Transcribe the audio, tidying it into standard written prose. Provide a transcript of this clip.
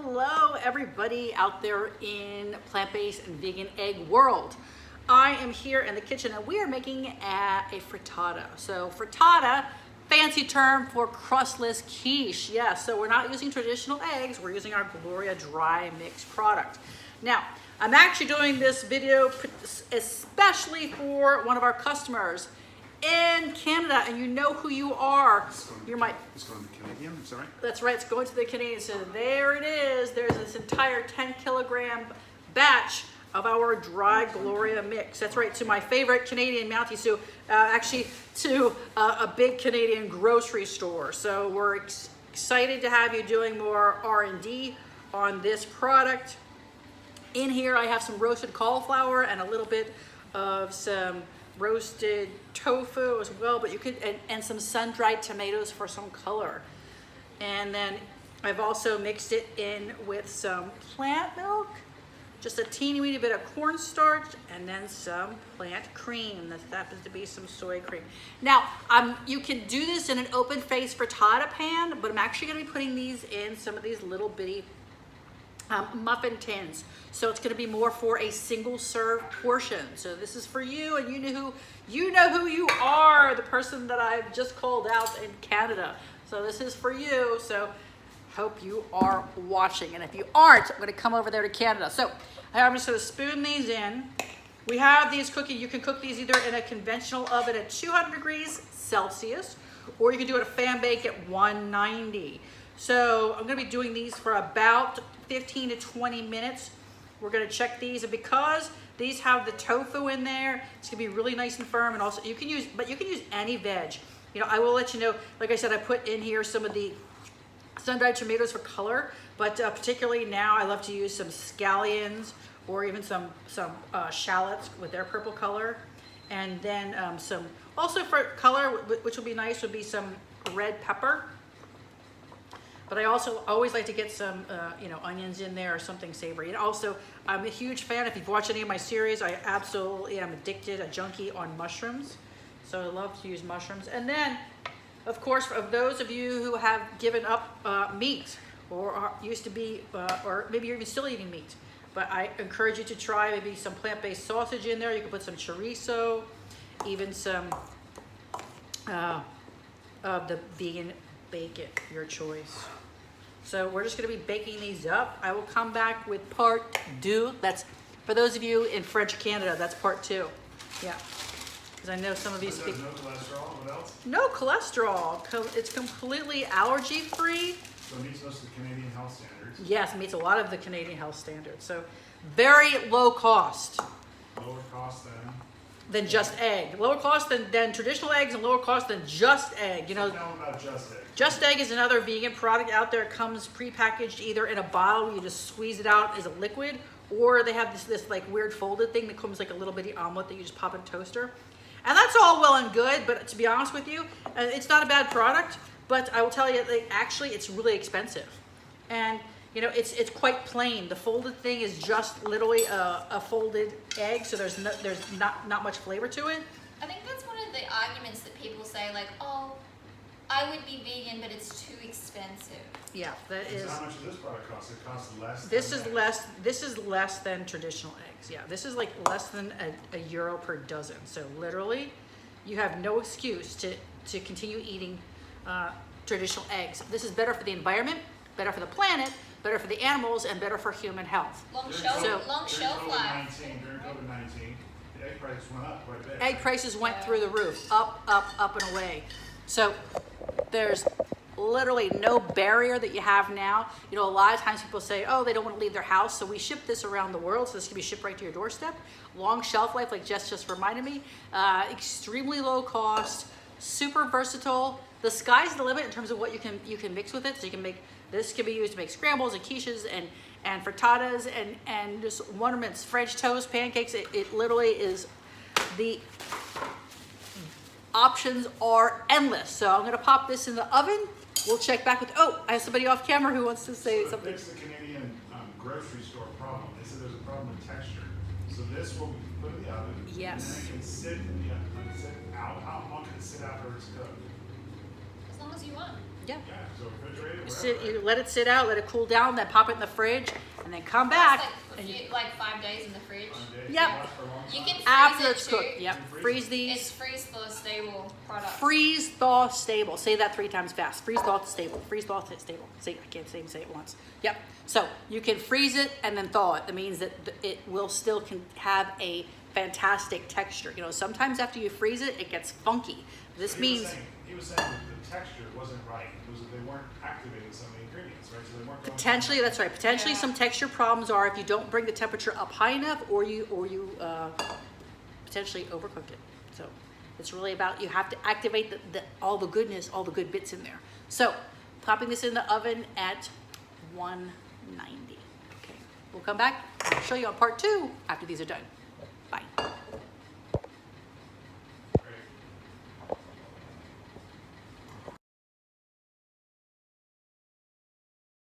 Hello everybody out there in plant-based and vegan egg world. I am here in the kitchen and we are making a frittata. So frittata, fancy term for crustless quiche. Yes, so we're not using traditional eggs, we're using our Gloria dry mix product. Now, I'm actually doing this video especially for one of our customers in Canada, and you know who you are. You're my. It's going to the Canadian, I'm sorry. That's right, it's going to the Canadian. So there it is. There's this entire 10-kilogram batch of our dry Gloria mix. That's right, to my favorite Canadian Mountie, so actually to a big Canadian grocery store. So we're excited to have you doing more R&D on this product. In here I have some roasted cauliflower and a little bit of some roasted tofu as well, but you could, and some sun-dried tomatoes for some color. And then I've also mixed it in with some plant milk, just a teeny weeny bit of cornstarch, and then some plant cream. That happens to be some soy cream. Now, you can do this in an open face frittata pan, but I'm actually gonna be putting these in some of these little bitty muffin tins. So it's going to be more for a single serve portion. So this is for you, and you know who you are, the person that I've just called out in Canada. So this is for you. So hope you are watching. And if you aren't, I'm going to come over there to Canada. So I'm just going to spoon these in. We have these cooking. You can cook these either in a conventional oven at 200 degrees Celsius, or you can do it a fan bake at 190. So I'm going to be doing these for about 15 to 20 minutes. We're going to check these, and because these have the tofu in there, it's going to be really nice and firm. And also you can use any veg. You know, I will let you know, like I said, I put in here some of the sun-dried tomatoes for color, but particularly now I love to use some scallions or even some shallots with their purple color. And then some, also for color, which will be nice, would be some red pepper. But I also always like to get some, onions in there or something savory. And also, I'm a huge fan. If you've watched any of my series, I absolutely am addicted, a junkie on mushrooms. So I love to use mushrooms. And then, of course, for those of you who have given up meat or used to be, or maybe you're even still eating meat, but I encourage you to try maybe some plant-based sausage in there. You can put some chorizo, even some of the vegan bacon, your choice. So we're just going to be baking these up. I will come back with part deux. That's for those of you in French Canada. That's part two. Yeah, because I know some of you speak. No cholesterol. What else? No cholesterol. It's completely allergy free. So it meets most of the Canadian health standards. Yes, it meets a lot of the Canadian health standards. So very low cost. Lower cost than just egg. Lower cost than traditional eggs, and lower cost than just egg. You know, tell them about Just Egg. Just Egg is another vegan product out there. It comes prepackaged either in a bottle where you just squeeze it out as a liquid, or they have this like weird folded thing that comes like a little bitty omelet that you just pop in a toaster. And that's all well and good, but to be honest with you, it's not a bad product, but I will tell you, like, actually it's really expensive. And you know, it's quite plain. The folded thing is just literally a folded egg, so there's not much flavor to it. I think that's one of the arguments that people say, like, oh, I would be vegan, but it's too expensive. Yeah, that is. So how much does this product cost? It costs less. This is less than traditional eggs. Yeah, this is like less than a euro per dozen. So literally, you have no excuse to continue eating traditional eggs. This is better for the environment, better for the planet, better for the animals, and better for human health. Long shelf life. During COVID-19, the egg prices went up quite a bit. Egg prices went through the roof, up and away. So there's literally no barrier that you have now. You know, a lot of times people say, oh, they don't want to leave their house, so we ship this around the world, so this can be shipped right to your doorstep. Long shelf life, like Jess just reminded me. Extremely low cost, super versatile. The sky's the limit in terms of what you can mix with it. So you can make, this can be used to make scrambles and quiches and frittatas and just wonderments, French toast, pancakes. It literally is, the options are endless. So I'm gonna pop this in the oven. We'll check back with, oh, I have somebody off camera who wants to say something. Fix the Canadian grocery store problem. They said there's a problem with texture. So this will be put in the oven. Yes. And then it can sit in the oven. Sit out. How long can it sit after it's cooked? As long as you want. Yeah. Yeah, so refrigerated, You let it sit out, let it cool down, then pop it in the fridge, and then come back. And you, Like 5 days in the fridge. Yep. You can freeze after it it's too. cooked, yep. Freeze It's these. freeze thaw stable product. Freeze, thaw, stable. Say that 3 times fast. Freeze, thaw, stable. Freeze, thaw, stable. See, I can't even say it once. Yep. So you can freeze it and then thaw it. That means that it will still can have a fantastic texture. You know, sometimes after you freeze it, it gets funky. This means He was saying that the texture wasn't right. It was that they weren't activating some of the ingredients, right? So they weren't going potentially, that's right. Potentially, Yeah. some texture problems are if you don't bring the temperature up high enough, or you potentially overcook it. So it's really about, you have to activate all the goodness, all the good bits in there. So popping this in the oven at 190. Okay, we'll come back and I'll show you on part 2 after these are done.